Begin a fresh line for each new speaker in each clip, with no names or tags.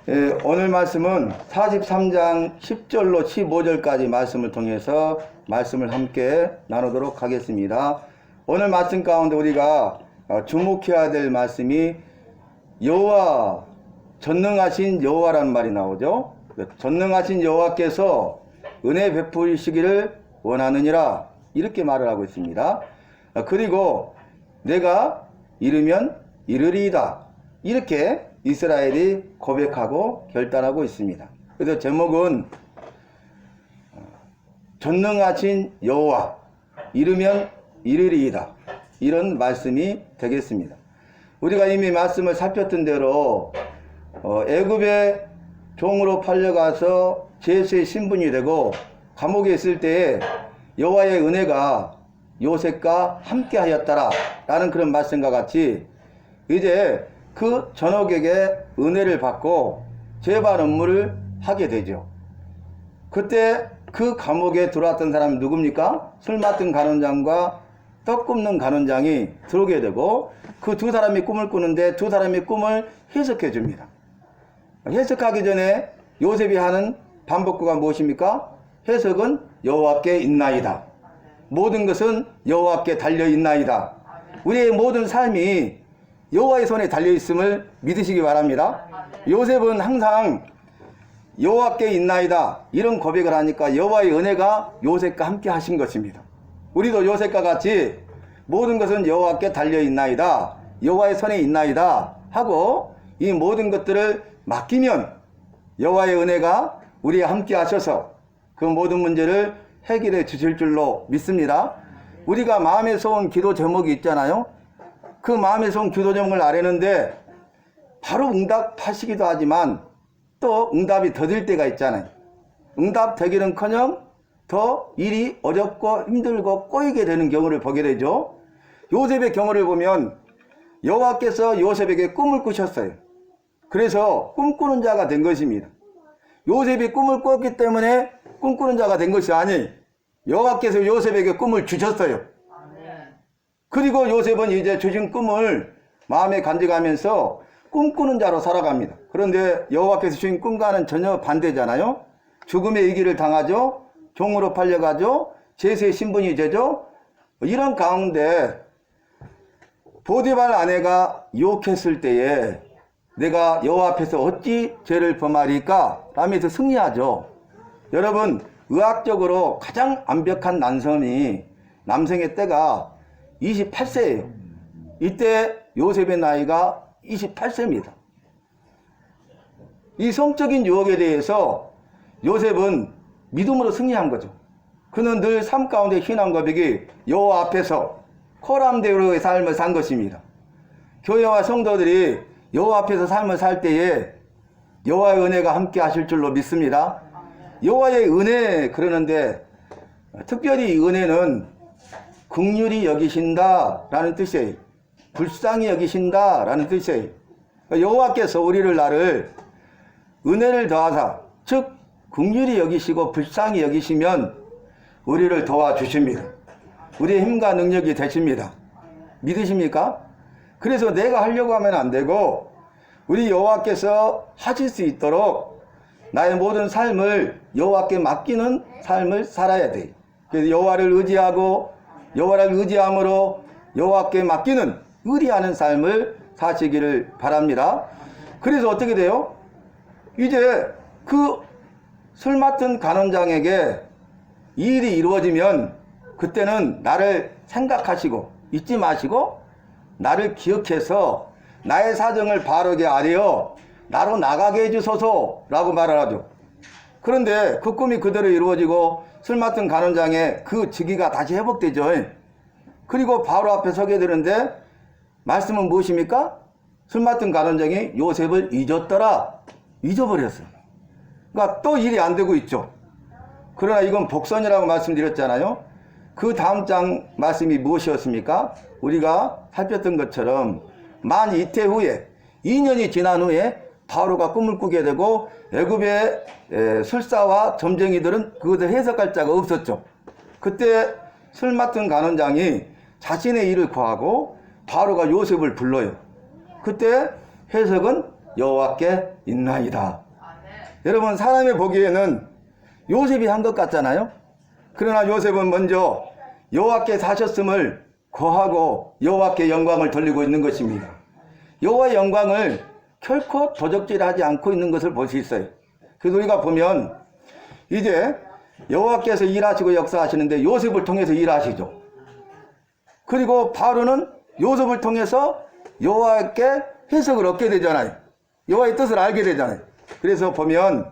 오늘 말씀은 43장 10절로 15절까지 말씀을 통해서 말씀을 함께 나누도록 하겠습니다. 오늘 말씀 가운데 우리가 주목해야 될 말씀이 여호와, 전능하신 여호와라는 말이 나오죠. 전능하신 여호와께서 은혜 베푸시기를 원하느니라, 이렇게 말을 하고 있습니다. 그리고 내가 이르면 이르리이다, 이렇게 이스라엘이 고백하고 결단하고 있습니다. 그래서 제목은 전능하신 여호와, 이르면 이르리이다, 이런 말씀이 되겠습니다. 우리가 이미 말씀을 살폈던 대로 애굽의 종으로 팔려가서 제수의 신분이 되고 감옥에 있을 때에 여호와의 은혜가 요셉과 함께 하였더라 라는 그런 말씀과 같이 이제 그 전역에게 은혜를 받고 재반 업무를 하게 되죠. 그때 그 감옥에 들어왔던 사람이 누굽니까? 술 맡은 간원장과 떡 굽는 간원장이 들어오게 되고 그 두 사람이 꿈을 꾸는데 두 사람이 꿈을 해석해 줍니다. 해석하기 전에 요셉이 하는 반복구가 무엇입니까? 해석은 여호와께 있나이다. 모든 것은 여호와께 달려 있나이다. 우리의 모든 삶이 여호와의 손에 달려있음을 믿으시기 바랍니다. 요셉은 항상 여호와께 있나이다, 이런 고백을 하니까 여호와의 은혜가 요셉과 함께 하신 것입니다. 우리도 요셉과 같이 모든 것은 여호와께 달려있나이다, 여호와의 손에 있나이다 하고 이 모든 것들을 맡기면 여호와의 은혜가 우리와 함께 하셔서 그 모든 문제를 해결해 주실 줄로 믿습니다. 우리가 마음에서 온 기도 제목이 있잖아요. 그 마음에서 온 기도 제목을 아뢰는데 바로 응답하시기도 하지만 또 응답이 더딜 때가 있잖아요. 응답 되기는커녕 더 일이 어렵고 힘들고 꼬이게 되는 경우를 보게 되죠. 요셉의 경우를 보면 여호와께서 요셉에게 꿈을 꾸셨어요. 그래서 꿈꾸는 자가 된 것입니다. 요셉이 꿈을 꿨기 때문에 꿈꾸는 자가 된 것이 아니, 여호와께서 요셉에게 꿈을 주셨어요. 그리고 요셉은 이제 주신 꿈을 마음에 간직하면서 꿈꾸는 자로 살아갑니다. 그런데 여호와께서 주신 꿈과는 전혀 반대잖아요. 죽음의 위기를 당하죠. 종으로 팔려가죠. 제수의 신분이 되죠. 이런 가운데 보디발 아내가 유혹했을 때에 내가 여호와 앞에서 어찌 죄를 범하리까 라면서 승리하죠. 여러분, 의학적으로 가장 완벽한 남성의 때가 28세예요. 이때 요셉의 나이가 28세입니다. 이 성적인 유혹에 대해서 요셉은 믿음으로 승리한 거죠. 그는 늘 삶 가운데 신앙 고백이 여호와 앞에서 코람대로의 삶을 산 것입니다. 교회와 성도들이 여호와 앞에서 삶을 살 때에 여호와의 은혜가 함께 하실 줄로 믿습니다. 여호와의 은혜 그러는데 특별히 이 은혜는 긍휼히 여기신다 라는 뜻이에요. 불쌍히 여기신다 라는 뜻이에요. 여호와께서 나를 은혜를 더하사, 즉 긍휼히 여기시고 불쌍히 여기시면 우리를 도와주십니다. 우리의 힘과 능력이 되십니다. 믿으십니까? 그래서 내가 하려고 하면 안 되고 우리 여호와께서 하실 수 있도록 나의 모든 삶을 여호와께 맡기는 삶을 살아야 돼요. 그래서 여호와를 의지하고 여호와를 의지함으로 여호와께 맡기는 의리하는 삶을 사시기를 바랍니다. 그래서 어떻게 돼요? 이제 그 술 맡은 간원장에게 이 일이 이루어지면 그때는 나를 생각하시고 잊지 마시고 나를 기억해서 나의 사정을 바르게 아뢰어 나로 나가게 해주소서 라고 말을 하죠. 그런데 그 꿈이 그대로 이루어지고 술 맡은 간원장의 그 직위가 다시 회복되죠. 그리고 바로 앞에 서게 되는데 말씀은 무엇입니까? 술 맡은 간원장이 요셉을 잊었더라. 잊어버렸어요. 그러니까 또 일이 안 되고 있죠. 그러나 이건 복선이라고 말씀드렸잖아요. 그 다음 장 말씀이 무엇이었습니까? 우리가 살폈던 것처럼 만 이태 후에 2년이 지난 후에 바로가 꿈을 꾸게 되고 애굽의 술사와 점쟁이들은 그것을 해석할 자가 없었죠. 그때 술 맡은 간원장이 자신의 일을 구하고 바로가 요셉을 불러요. 그때 해석은 여호와께 있나이다. 여러분, 사람이 보기에는 요셉이 한 것 같잖아요. 그러나 요셉은 먼저 여호와께 사셨음을 고하고 여호와께 영광을 돌리고 있는 것입니다. 여호와의 영광을 결코 도적질하지 않고 있는 것을 볼 수 있어요. 그래서 우리가 보면 이제 여호와께서 일하시고 역사하시는데 요셉을 통해서 일하시죠. 그리고 바로는 요셉을 통해서 여호와께 해석을 얻게 되잖아요. 여호와의 뜻을 알게 되잖아요. 그래서 보면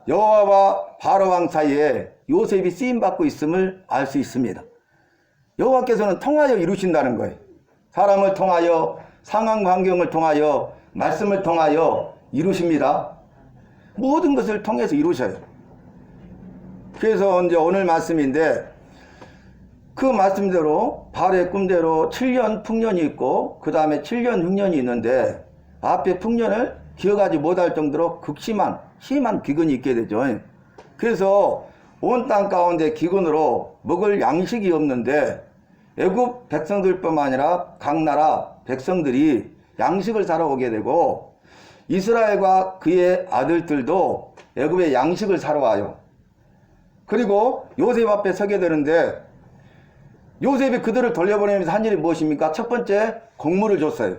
여호와와 바로 왕 사이에 요셉이 쓰임받고 있음을 알 수 있습니다. 여호와께서는 통하여 이루신다는 거예요. 사람을 통하여, 상황 환경을 통하여, 말씀을 통하여 이루십니다. 모든 것을 통해서 이루셔요. 그래서 이제 오늘 말씀인데, 그 말씀대로 바로의 꿈대로 7년 풍년이 있고 그 다음에 7년 흉년이 있는데, 앞에 풍년을 기억하지 못할 정도로 심한 기근이 있게 되죠. 그래서 온 땅 가운데 기근으로 먹을 양식이 없는데, 애굽 백성들뿐만 아니라 각 나라 백성들이 양식을 사러 오게 되고, 이스라엘과 그의 아들들도 애굽에 양식을 사러 와요. 그리고 요셉 앞에 서게 되는데, 요셉이 그들을 돌려보내면서 한 일이 무엇입니까? 첫 번째, 곡물을 줬어요.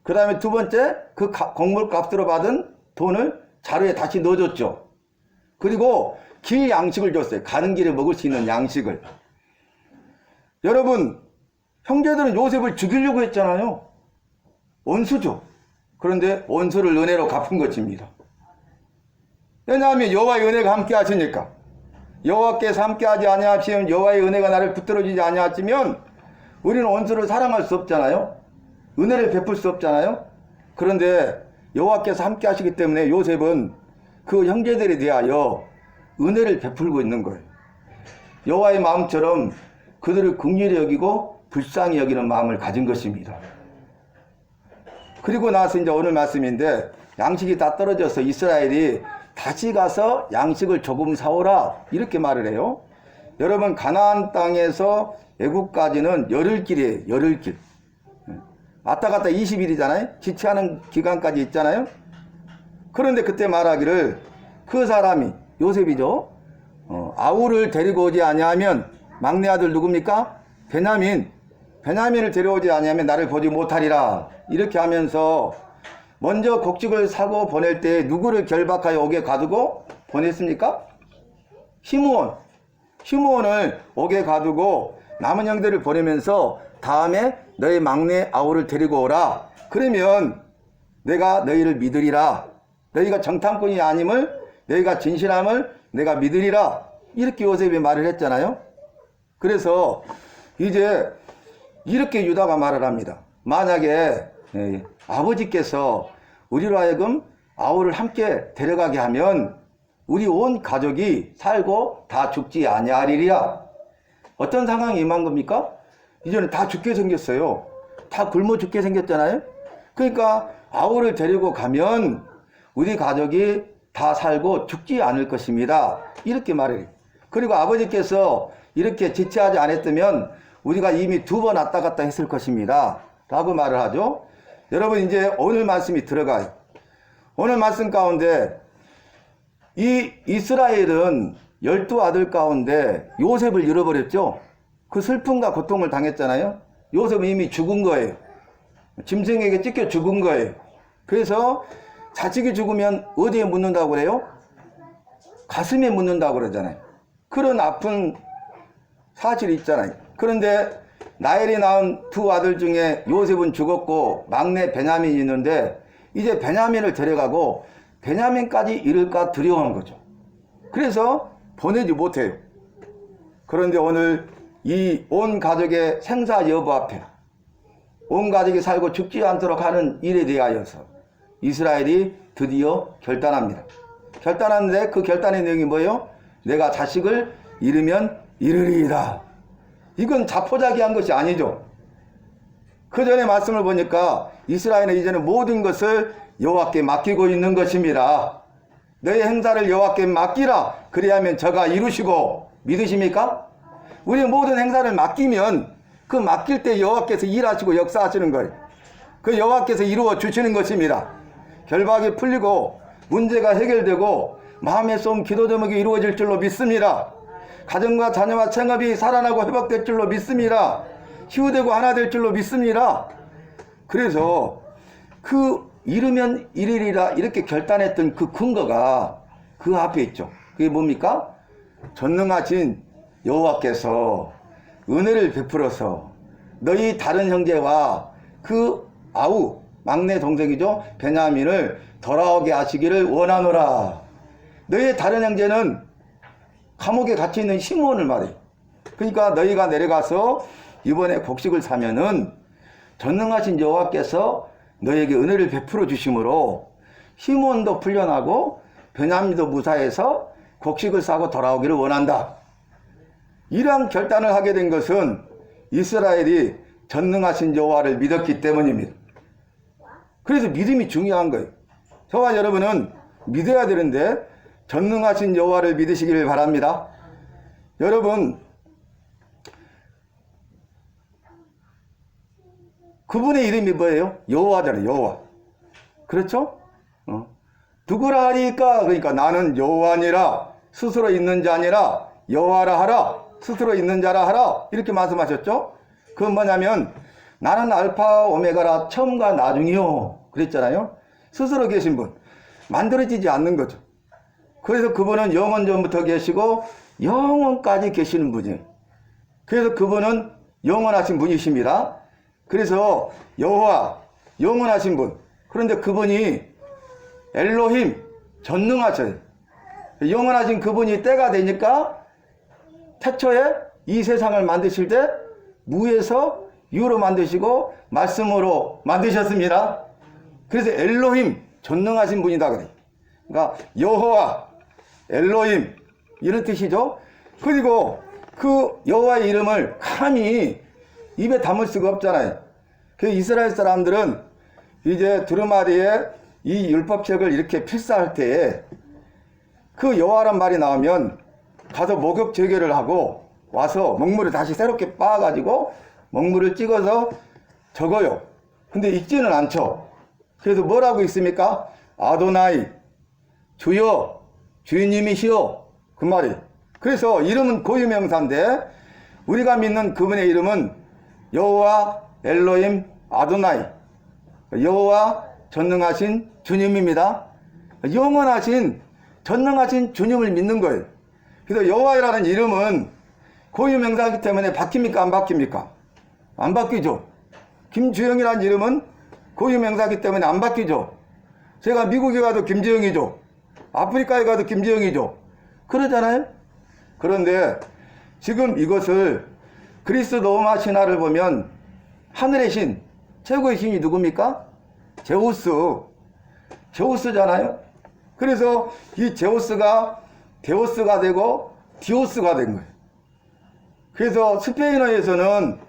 그 다음에 두 번째, 그 곡물 값으로 받은 돈을 자루에 다시 넣어줬죠. 그리고 길 양식을 줬어요. 가는 길에 먹을 수 있는 양식을. 여러분, 형제들은 요셉을 죽이려고 했잖아요. 원수죠. 그런데 원수를 은혜로 갚은 것입니다. 왜냐하면 여호와의 은혜가 함께 하시니까. 여호와께서 함께 하지 아니하시면, 여호와의 은혜가 나를 붙들어주지 아니하시면 우리는 원수를 사랑할 수 없잖아요. 은혜를 베풀 수 없잖아요. 그런데 여호와께서 함께 하시기 때문에 요셉은 그 형제들에 대하여 은혜를 베풀고 있는 거예요. 여호와의 마음처럼 그들을 긍휼히 여기고 불쌍히 여기는 마음을 가진 것입니다. 그리고 나서 이제 오늘 말씀인데, 양식이 다 떨어져서 이스라엘이 다시 가서 양식을 조금 사오라 이렇게 말을 해요. 여러분, 가나안 땅에서 애국까지는 열흘길이에요. 열흘길. 왔다 갔다 20일이잖아요. 지체하는 기간까지 있잖아요. 그런데 그때 말하기를, 그 사람이 요셉이죠. 아우를 데리고 오지 아니하면, 막내 아들 누굽니까? 베냐민을 데려오지 아니하면 나를 보지 못하리라. 이렇게 하면서 먼저 곡식을 사고 보낼 때 누구를 결박하여 옥에 가두고 보냈습니까? 시므온을 옥에 가두고 남은 형들을 보내면서 다음에 너희 막내 아우를 데리고 오라. 그러면 내가 너희를 믿으리라. 너희가 정탐꾼이 아님을, 너희가 진실함을 내가 믿으리라. 이렇게 요셉이 말을 했잖아요. 그래서 이제 이렇게 유다가 말을 합니다. 만약에 아버지께서 우리로 하여금 아우를 함께 데려가게 하면 우리 온 가족이 살고 다 죽지 아니하리라. 어떤 상황이 임한 겁니까? 이제는 다 죽게 생겼어요. 다 굶어 죽게 생겼잖아요. 그러니까 아우를 데리고 가면 우리 가족이 다 살고 죽지 않을 것입니다. 이렇게 말해요. 그리고 아버지께서 이렇게 지체하지 않았다면 우리가 이미 2번 왔다 갔다 했을 것입니다. 라고 말을 하죠. 여러분, 이제 오늘 말씀이 들어가요. 오늘 말씀 가운데 이 이스라엘은 12아들 가운데 요셉을 잃어버렸죠. 그 슬픔과 고통을 당했잖아요. 요셉은 이미 죽은 거예요. 짐승에게 찢겨 죽은 거예요. 그래서 자식이 죽으면 어디에 묻는다고 그래요? 가슴에 묻는다고 그러잖아요. 그런 아픈 사실이 있잖아요. 그런데 라헬이 낳은 2 아들 중에 요셉은 죽었고 막내 베냐민이 있는데, 이제 베냐민을 데려가고 베냐민까지 잃을까 두려워한 거죠. 그래서 보내지 못해요. 그런데 오늘 이 온 가족의 생사 여부 앞에, 온 가족이 살고 죽지 않도록 하는 일에 대하여서 이스라엘이 드디어 결단합니다. 결단하는데 그 결단의 내용이 뭐예요? 내가 자식을 잃으면 잃으리이다. 이건 자포자기한 것이 아니죠. 그 전에 말씀을 보니까 이스라엘은 이제는 모든 것을 여호와께 맡기고 있는 것입니다. 너의 행사를 여호와께 맡기라. 그리하면 저가 이루시고. 믿으십니까? 우리 모든 행사를 맡기면 그 맡길 때 여호와께서 일하시고 역사하시는 거예요. 그 여호와께서 이루어 주시는 것입니다. 결박이 풀리고 문제가 해결되고 마음에 쏜 기도 제목이 이루어질 줄로 믿습니다. 가정과 자녀와 생업이 살아나고 회복될 줄로 믿습니다. 치유되고 하나 될 줄로 믿습니다. 그래서 그 이르면 이르리라 이렇게 결단했던 그 근거가 그 앞에 있죠. 그게 뭡니까? 전능하신 여호와께서 은혜를 베풀어서 너희 다른 형제와 그 아우 막내 동생이죠, 베냐민을 돌아오게 하시기를 원하노라. 너희의 다른 형제는 감옥에 갇혀 있는 시므온을 말해. 그러니까 너희가 내려가서 이번에 곡식을 사면은 전능하신 여호와께서 너희에게 은혜를 베풀어 주심으로 시므온도 풀려나고 베냐민도 무사해서 곡식을 사고 돌아오기를 원한다. 이러한 결단을 하게 된 것은 이스라엘이 전능하신 여호와를 믿었기 때문입니다. 그래서 믿음이 중요한 거예요. 저와 여러분은 믿어야 되는데 전능하신 여호와를 믿으시길 바랍니다. 여러분, 그분의 이름이 뭐예요? 여호와잖아요. 여호와. 그렇죠? 누구라 하리까? 그러니까 나는 여호와니라. 스스로 있는 자니라. 여호와라 하라. 스스로 있는 자라 하라. 이렇게 말씀하셨죠? 그건 뭐냐면 나는 알파 오메가라, 처음과 나중이요. 그랬잖아요. 스스로 계신 분, 만들어지지 않는 거죠. 그래서 그분은 영원 전부터 계시고 영원까지 계시는 분이에요. 그래서 그분은 영원하신 분이십니다. 그래서 여호와, 영원하신 분. 그런데 그분이 엘로힘, 전능하셔요. 영원하신 그분이 때가 되니까 태초에 이 세상을 만드실 때 무에서 유로 만드시고 말씀으로 만드셨습니다. 그래서 엘로힘, 전능하신 분이다 그래요. 그러니까 여호와, 엘로힘 이런 뜻이죠. 그리고 그 여호와의 이름을 감히 입에 담을 수가 없잖아요. 그 이스라엘 사람들은 이제 두루마리에 이 율법책을 이렇게 필사할 때에 그 여호와란 말이 나오면 가서 목욕 제거를 하고 와서 먹물을 다시 새롭게 빻아가지고 먹물을 찍어서 적어요. 근데 읽지는 않죠. 그래서 뭐라고 있습니까? 아도나이, 주여, 주인님이시여, 그 말이에요. 그래서 이름은 고유명사인데 우리가 믿는 그분의 이름은 여호와 엘로힘 아도나이, 여호와 전능하신 주님입니다. 영원하신 전능하신 주님을 믿는 거예요. 그래서 여호와라는 이름은 고유명사이기 때문에 바뀝니까? 안 바뀝니까? 안 바뀌죠. 김주영이라는 이름은 고유명사이기 때문에 안 바뀌죠. 제가 미국에 가도 김주영이죠. 아프리카에 가도 김주영이죠. 그러잖아요. 그런데 지금 이것을 그리스 로마 신화를 보면 하늘의 신, 최고의 신이 누굽니까? 제우스잖아요. 그래서 이 제우스가 데우스가 되고 디오스가 된 거예요. 그래서 스페인어에서는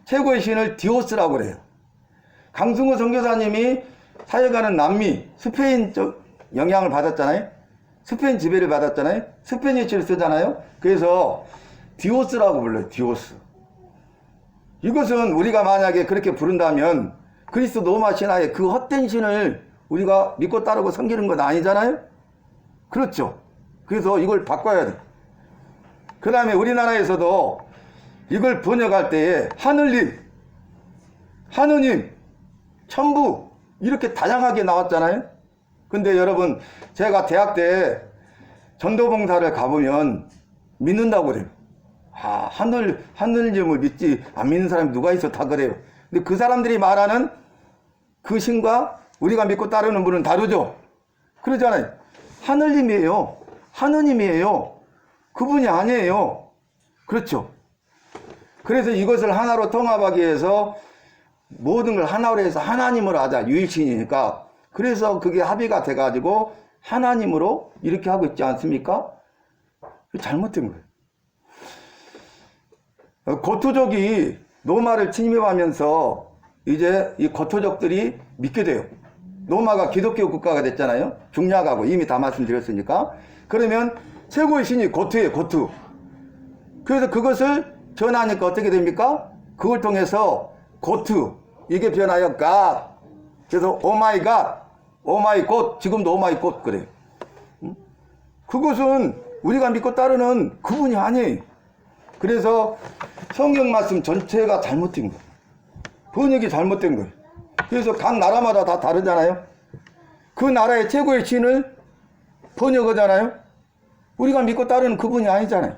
최고의 신을 디오스라고 그래요. 강승우 선교사님이 사역하는 남미, 스페인 쪽 영향을 받았잖아요. 스페인 지배를 받았잖아요. 스페니쉬를 쓰잖아요. 그래서 디오스라고 불러요. 디오스. 이것은 우리가 만약에 그렇게 부른다면 그리스 로마 신화의 그 헛된 신을 우리가 믿고 따르고 섬기는 건 아니잖아요. 그렇죠. 그래서 이걸 바꿔야 돼. 그 다음에 우리나라에서도 이걸 번역할 때에 하늘님, 하느님, 천부 이렇게 다양하게 나왔잖아요. 근데 여러분, 제가 대학 때 전도봉사를 가보면 믿는다고 그래요. 아, 하늘님을 믿지 안 믿는 사람이 누가 있어, 다 그래요. 근데 그 사람들이 말하는 그 신과 우리가 믿고 따르는 분은 다르죠. 그러잖아요. 하늘님이에요. 하느님이에요. 그분이 아니에요. 그렇죠. 그래서 이것을 하나로 통합하기 위해서 모든 걸 하나로 해서 하나님으로 하자. 유일신이니까. 그래서 그게 합의가 돼가지고 하나님으로 이렇게 하고 있지 않습니까? 잘못된 거예요. 고토족이 로마를 침입하면서 이제 이 고토족들이 믿게 돼요. 로마가 기독교 국가가 됐잖아요. 중약하고 이미 다 말씀드렸으니까. 그러면 최고의 신이 고토예요. 고토. 그래서 그것을 전하니까 어떻게 됩니까? 그걸 통해서 고토, 이게 변하여 갓. 그래서 오마이 갓, 오마이 갓, 지금도 오마이 갓 그래요. 그것은 우리가 믿고 따르는 그분이 아니에요. 그래서 성경 말씀 전체가 잘못된 거예요. 번역이 잘못된 거예요. 그래서 각 나라마다 다 다르잖아요. 그 나라의 최고의 신을 번역하잖아요. 우리가 믿고 따르는 그분이 아니잖아요.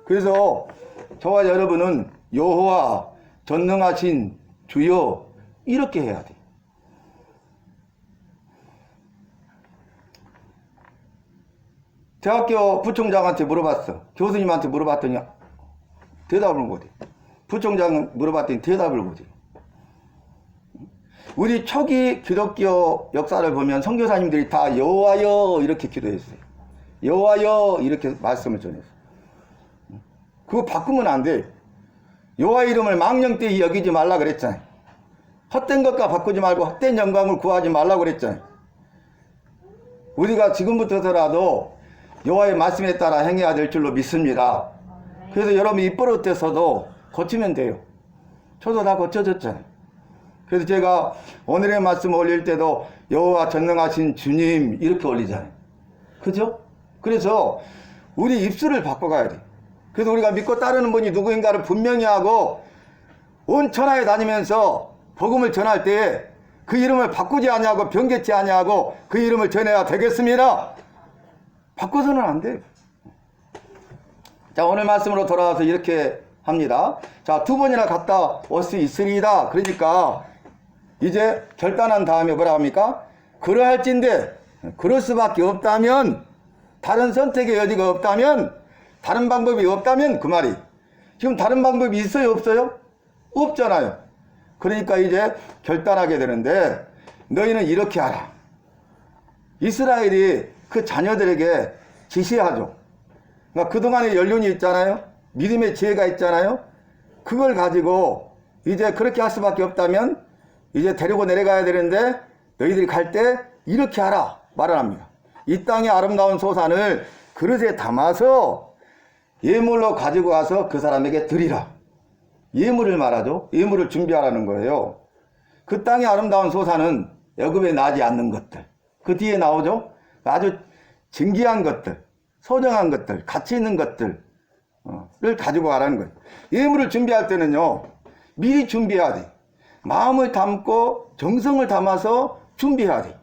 그래서 저와 여러분은 여호와 전능하신 주여 이렇게 해야 돼요. 대학교 부총장한테 물어봤어. 교수님한테 물어봤더니 대답을 못해. 부총장 물어봤더니 대답을 못해. 우리 초기 기독교 역사를 보면 선교사님들이 다 여호와여 이렇게 기도했어요. 여호와여 이렇게 말씀을 전했어요. 그거 바꾸면 안 돼. 여호와 이름을 망령되이 여기지 말라 그랬잖아요. 헛된 것과 바꾸지 말고 헛된 영광을 구하지 말라고 그랬잖아요. 우리가 지금부터라도 여호와의 말씀에 따라 행해야 될 줄로 믿습니다. 그래서 여러분 입버릇돼서도 고치면 돼요. 저도 다 고쳐졌잖아요. 그래서 제가 오늘의 말씀 올릴 때도 여호와 전능하신 주님 이렇게 올리잖아요. 그죠? 그래서 우리 입술을 바꿔가야 돼. 그래서 우리가 믿고 따르는 분이 누구인가를 분명히 하고 온 천하에 다니면서 복음을 전할 때 그 이름을 바꾸지 아니하고 변개치 아니하고 그 이름을 전해야 되겠습니다. 바꿔서는 안 돼요. 자, 오늘 말씀으로 돌아와서 이렇게 합니다. 자, 2번이나 갔다 올 수 있으리이다. 그러니까 이제 결단한 다음에 뭐라 합니까? 그러할진대, 그럴 수밖에 없다면, 다른 선택의 여지가 없다면, 다른 방법이 없다면 그 말이. 지금 다른 방법이 있어요, 없어요? 없잖아요. 그러니까 이제 결단하게 되는데 너희는 이렇게 하라. 이스라엘이 그 자녀들에게 지시하죠. 그러니까 그동안의 연륜이 있잖아요. 믿음의 지혜가 있잖아요. 그걸 가지고 이제 그렇게 할 수밖에 없다면 이제 데리고 내려가야 되는데 너희들이 갈 때 이렇게 하라 말을 합니다. 이 땅의 아름다운 소산을 그릇에 담아서 예물로 가지고 가서 그 사람에게 드리라. 예물을 말하죠. 예물을 준비하라는 거예요. 그 땅의 아름다운 소산은 애굽에 나지 않는 것들. 그 뒤에 나오죠. 아주 진귀한 것들, 소중한 것들, 가치 있는 것들을 가지고 가라는 거예요. 예물을 준비할 때는요, 미리 준비해야 돼. 마음을 담고 정성을 담아서 준비해야 돼.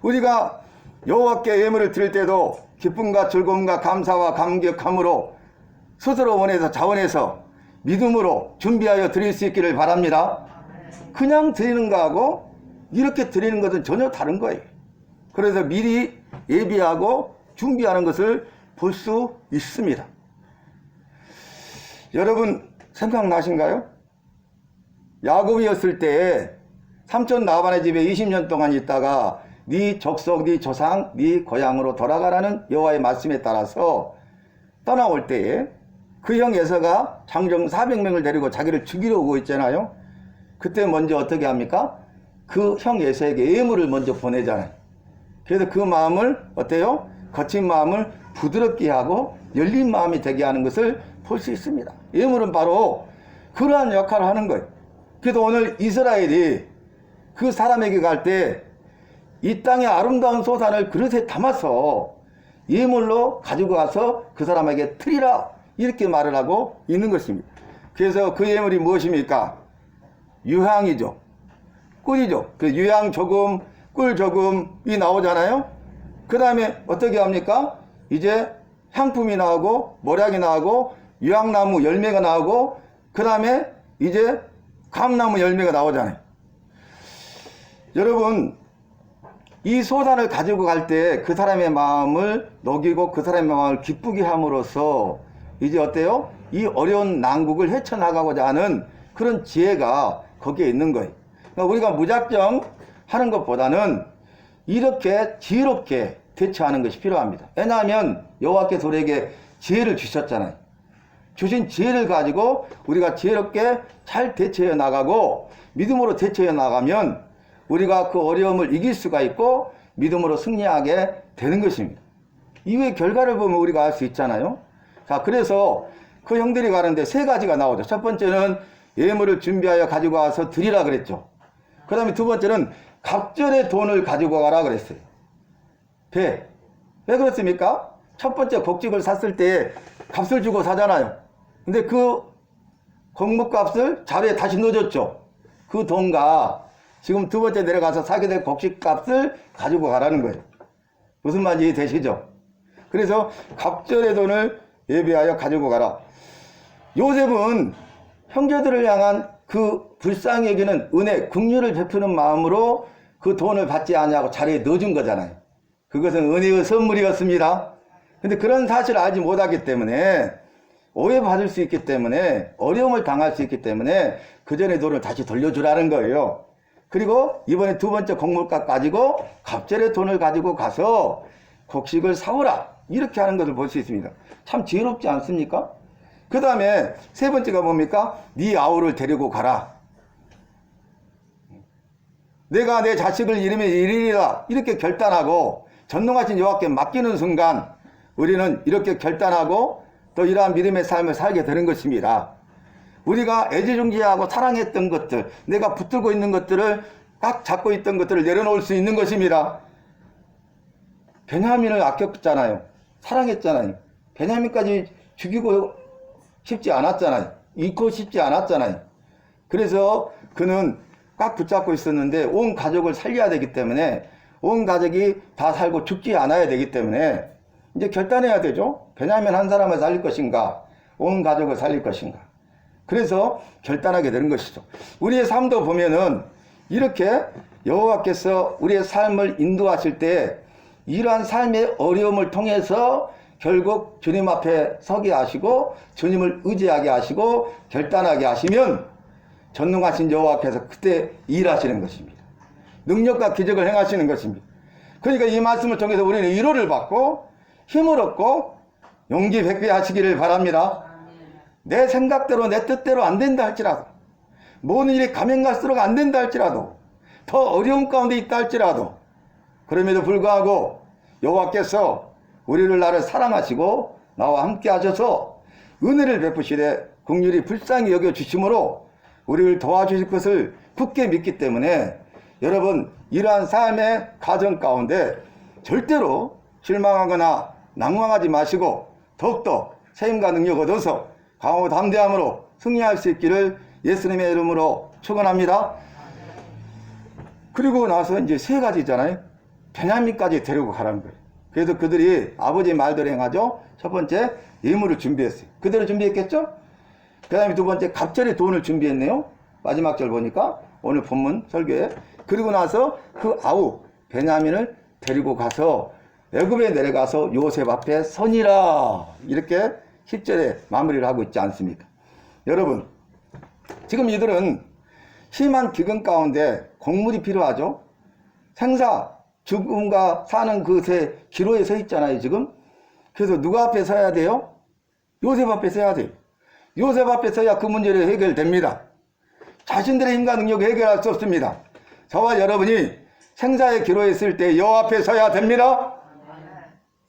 우리가 여호와께 예물을 드릴 때도 기쁨과 즐거움과 감사와 감격함으로 스스로 원해서 자원해서 믿음으로 준비하여 드릴 수 있기를 바랍니다. 그냥 드리는 거하고 이렇게 드리는 것은 전혀 다른 거예요. 그래서 미리 예비하고 준비하는 것을 볼 수 있습니다. 여러분 생각나신가요? 야곱이었을 때 삼촌 라반의 집에 20년 동안 있다가 네 족속, 네 조상, 네 고향으로 돌아가라는 여호와의 말씀에 따라서 떠나올 때에 그 형 에서가 장정 400명을 데리고 자기를 죽이려 오고 있잖아요. 그때 먼저 어떻게 합니까? 그 형 에서에게 예물을 먼저 보내잖아요. 그래서 그 마음을 어때요? 거친 마음을 부드럽게 하고 열린 마음이 되게 하는 것을 볼 수 있습니다. 예물은 바로 그러한 역할을 하는 거예요. 그래서 오늘 이스라엘이 그 사람에게 갈 때 이 땅의 아름다운 소산을 그릇에 담아서 예물로 가지고 가서 그 사람에게 드리라 이렇게 말을 하고 있는 것입니다. 그래서 그 예물이 무엇입니까? 유향이죠. 꿀이죠. 그 유향 조금, 꿀 조금이 나오잖아요. 그 다음에 어떻게 합니까? 이제 향품이 나오고 모략이 나오고 유향나무 열매가 나오고 그 다음에 이제 감나무 열매가 나오잖아요. 여러분 이 소산을 가지고 갈 때 그 사람의 마음을 녹이고 그 사람의 마음을 기쁘게 함으로써 이제 어때요? 이 어려운 난국을 헤쳐나가고자 하는 그런 지혜가 거기에 있는 거예요. 그러니까 우리가 무작정 하는 것보다는 이렇게 지혜롭게 대처하는 것이 필요합니다. 왜냐하면 여호와께서 우리에게 지혜를 주셨잖아요. 주신 지혜를 가지고 우리가 지혜롭게 잘 대처해 나가고 믿음으로 대처해 나가면 우리가 그 어려움을 이길 수가 있고 믿음으로 승리하게 되는 것입니다. 이후의 결과를 보면 우리가 알 수 있잖아요. 자, 그래서 그 형들이 가는데 세 가지가 나오죠. 첫 번째는 예물을 준비하여 가지고 와서 드리라 그랬죠. 그 다음에 두 번째는 갑절의 돈을 가지고 가라 그랬어요. 배. 왜 그렇습니까? 첫 번째 곡식을 샀을 때 값을 주고 사잖아요. 근데 그 곡물값을 자루에 다시 넣어줬죠. 그 돈과 지금 두 번째 내려가서 사게 될 곡식값을 가지고 가라는 거예요. 무슨 말인지 이해되시죠? 그래서 갑절의 돈을 예비하여 가지고 가라. 요셉은 형제들을 향한 그 불쌍히 여기는 은혜, 긍휼을 베푸는 마음으로 그 돈을 받지 아니하고 자리에 넣어준 거잖아요. 그것은 은혜의 선물이었습니다. 근데 그런 사실을 알지 못하기 때문에 오해받을 수 있기 때문에 어려움을 당할 수 있기 때문에 그 전에 돈을 다시 돌려주라는 거예요. 그리고 이번에 두 번째 곡물값 가지고 갑절의 돈을 가지고 가서 곡식을 사오라. 이렇게 하는 것을 볼 수 있습니다. 참 지혜롭지 않습니까? 그 다음에 세 번째가 뭡니까? 네 아우를 데리고 가라. 내가 내 자식을 잃으면 이리라. 이렇게 결단하고 전능하신 여호와께 맡기는 순간 우리는 이렇게 결단하고 또 이러한 믿음의 삶을 살게 되는 것입니다. 우리가 애지중지하고 사랑했던 것들, 내가 붙들고 있는 것들을 꽉 잡고 있던 것들을 내려놓을 수 있는 것입니다. 베냐민을 아꼈잖아요. 사랑했잖아요. 베냐민까지 죽이고 싶지 않았잖아요. 잃고 싶지 않았잖아요. 그래서 그는 꽉 붙잡고 있었는데 온 가족을 살려야 되기 때문에 온 가족이 다 살고 죽지 않아야 되기 때문에 이제 결단해야 되죠. 베냐민 한 사람을 살릴 것인가, 온 가족을 살릴 것인가. 그래서 결단하게 되는 것이죠. 우리의 삶도 보면은 이렇게 여호와께서 우리의 삶을 인도하실 때 이러한 삶의 어려움을 통해서 결국 주님 앞에 서게 하시고 주님을 의지하게 하시고 결단하게 하시면 전능하신 여호와께서 그때 일하시는 것입니다. 능력과 기적을 행하시는 것입니다. 그러니까 이 말씀을 통해서 우리는 위로를 받고 힘을 얻고 용기 백배하시기를 바랍니다. 내 생각대로 내 뜻대로 안 된다 할지라도, 모든 일이 가면 갈수록 안 된다 할지라도, 더 어려운 가운데 있다 할지라도, 그럼에도 불구하고 여호와께서 우리를 나를 사랑하시고 나와 함께 하셔서 은혜를 베푸시되 긍휼히 불쌍히 여겨 주심으로 우리를 도와주실 것을 굳게 믿기 때문에 여러분 이러한 삶의 가정 가운데 절대로 실망하거나 낭망하지 마시고 더욱더 책임과 능력 얻어서 강하고 담대함으로 승리할 수 있기를 예수님의 이름으로 축원합니다. 그리고 나서 이제 세 가지잖아요. 베냐민까지 데리고 가라는 거예요. 그래서 그들이 아버지 말대로 행하죠. 첫 번째 예물을 준비했어요. 그대로 준비했겠죠? 그 다음에 두 번째 갑절의 돈을 준비했네요. 마지막 절 보니까 오늘 본문 설교에. 그리고 나서 그 아우 베냐민을 데리고 가서 애굽에 내려가서 요셉 앞에 서니라. 이렇게 10절에 마무리를 하고 있지 않습니까? 여러분 지금 이들은 심한 기근 가운데 곡물이 필요하죠. 생사 죽음과 사는 그새 기로에 서 있잖아요 지금. 그래서 누가 앞에 서야 돼요? 요셉 앞에 서야 돼요. 요셉 앞에 서야 그 문제를 해결됩니다. 자신들의 힘과 능력을 해결할 수 없습니다. 저와 여러분이 생사의 기로에 있을 때 여호와 앞에 서야 됩니다.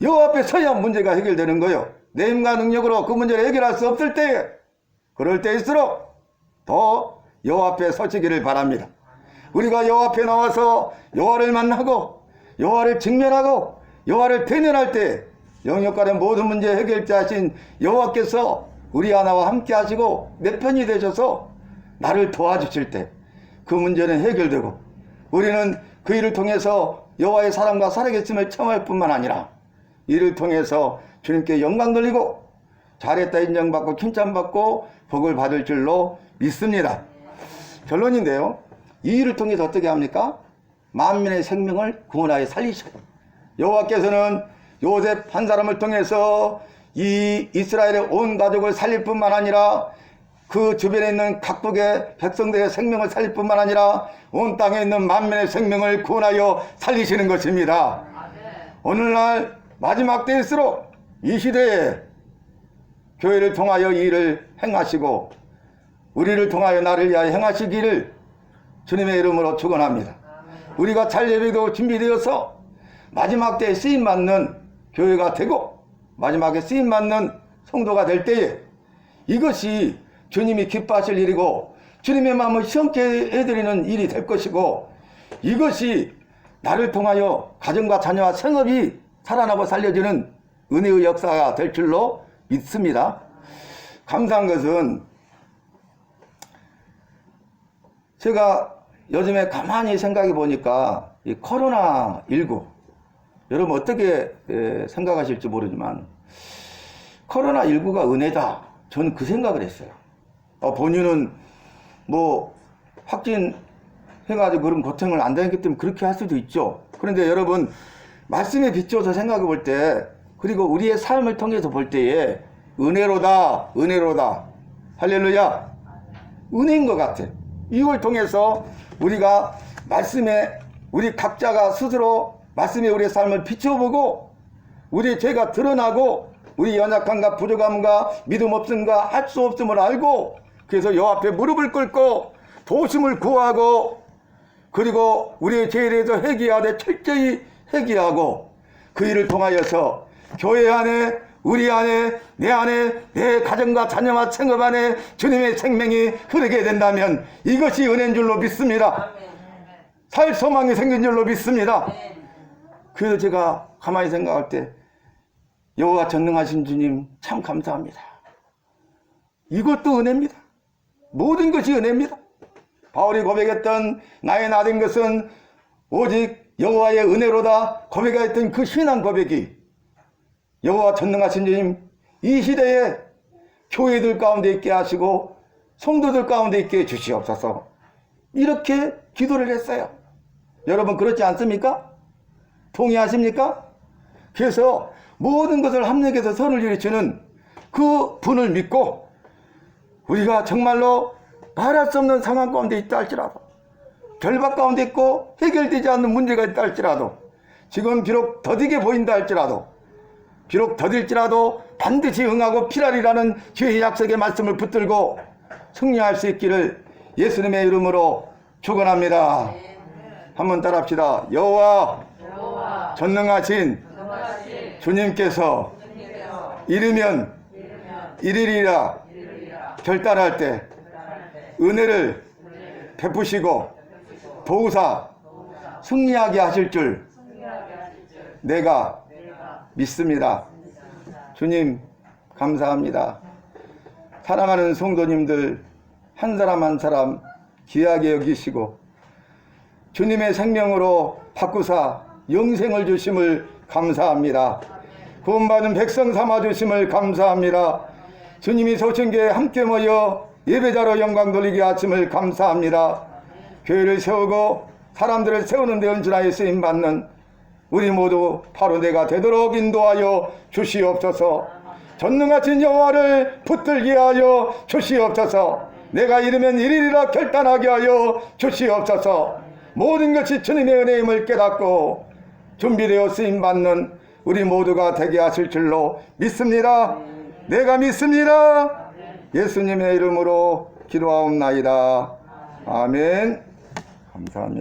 여호와 앞에 서야 문제가 해결되는 거예요. 내 힘과 능력으로 그 문제를 해결할 수 없을 때, 그럴 때일수록 더 여호와 앞에 서시기를 바랍니다. 우리가 여호와 앞에 나와서 여호와를 만나고 여호와를 직면하고 여호와를 대면할 때 영역간의 모든 문제 해결자이신 여호와께서 우리 하나와 함께 하시고 내 편이 되셔서 나를 도와주실 때 그 문제는 해결되고 우리는 그 일을 통해서 여호와의 사랑과 살아계심을 체험할 뿐만 아니라 이를 통해서 주님께 영광 돌리고 잘했다 인정받고 칭찬받고 복을 받을 줄로 믿습니다. 결론인데요. 이 일을 통해서 어떻게 합니까? 만민의 생명을 구원하여 살리시고 여호와께서는 요셉 한 사람을 통해서 이 이스라엘의 온 가족을 살릴 뿐만 아니라 그 주변에 있는 각국의 백성들의 생명을 살릴 뿐만 아니라 온 땅에 있는 만민의 생명을 구원하여 살리시는 것입니다. 오늘날 마지막 때일수록 이 시대에 교회를 통하여 이 일을 행하시고 우리를 통하여 나를 위하여 행하시기를 주님의 이름으로 축원합니다. 우리가 잘 예배도 준비되어서 마지막 때에 쓰임받는 교회가 되고 마지막에 쓰임받는 성도가 될 때에 이것이 주님이 기뻐하실 일이고 주님의 마음을 시원케 해드리는 일이 될 것이고 이것이 나를 통하여 가정과 자녀와 생업이 살아나고 살려지는 은혜의 역사가 될 줄로 믿습니다. 감사한 것은 제가 요즘에 가만히 생각해 보니까 이 코로나19 여러분 어떻게 생각하실지 모르지만 코로나19가 은혜다. 저는 그 생각을 했어요. 본인은 뭐 확진해가지고 그런 고통을 안 당했기 때문에 그렇게 할 수도 있죠. 그런데 여러분 말씀에 비추어서 생각해 볼 때 그리고 우리의 삶을 통해서 볼 때에 은혜로다 은혜로다 할렐루야 은혜인 것 같아. 이걸 통해서 우리가 말씀에 우리 각자가 스스로 말씀에 우리의 삶을 비춰보고 우리의 죄가 드러나고 우리 연약함과 부족함과 믿음 없음과 할 수 없음을 알고 그래서 여호와 앞에 무릎을 꿇고 도심을 구하고 그리고 우리의 죄에 대해서 회개하되 철저히 회개하고 그 일을 통하여서 교회 안에 우리 안에 내 가정과 자녀와 생업 안에 주님의 생명이 흐르게 된다면 이것이 은혜인 줄로 믿습니다. 살 소망이 생긴 줄로 믿습니다. 그래서 제가 가만히 생각할 때 여호와 전능하신 주님 참 감사합니다. 이것도 은혜입니다. 모든 것이 은혜입니다. 바울이 고백했던 나의 나된 것은 오직 여호와의 은혜로다 고백했던 그 신앙 고백이 여호와 전능하신 주님 이 시대에 교회들 가운데 있게 하시고 성도들 가운데 있게 해주시옵소서 이렇게 기도를 했어요. 여러분 그렇지 않습니까? 동의하십니까? 그래서 모든 것을 합력해서 선을 이루시는 그 분을 믿고 우리가 정말로 말할 수 없는 상황 가운데 있다 할지라도 결박 가운데 있고 해결되지 않는 문제가 있다 할지라도 지금 비록 더디게 보인다 할지라도 비록 더딜지라도 반드시 응하고 필하리라는 주의 약속의 말씀을 붙들고 승리할 수 있기를 예수님의 이름으로 축원합니다. 한번 따라합시다. 여호와 전능하신 주님께서 이르면 이르리라 결단할 때 은혜를 베푸시고 도우사 승리하게 하실 줄 내가 믿습니다. 주님 감사합니다. 사랑하는 성도님들 한 사람 한 사람 귀하게 여기시고 주님의 생명으로 바꾸사 영생을 주심을 감사합니다. 구원받은 백성 삼아 주심을 감사합니다. 주님이 소천교회에 함께 모여 예배자로 영광 돌리게 하심을 감사합니다. 교회를 세우고 사람들을 세우는 데 헌신하여 쓰임받는 우리 모두 바로 내가 되도록 인도하여 주시옵소서. 전능하신 여호와를 붙들게 하여 주시옵소서. 내가 이르면 이리라 결단하게 하여 주시옵소서. 모든 것이 주님의 은혜임을 깨닫고 준비되어 쓰임받는 우리 모두가 되게 하실 줄로 믿습니다. 내가 믿습니다. 예수님의 이름으로 기도하옵나이다. 아멘. 감사합니다.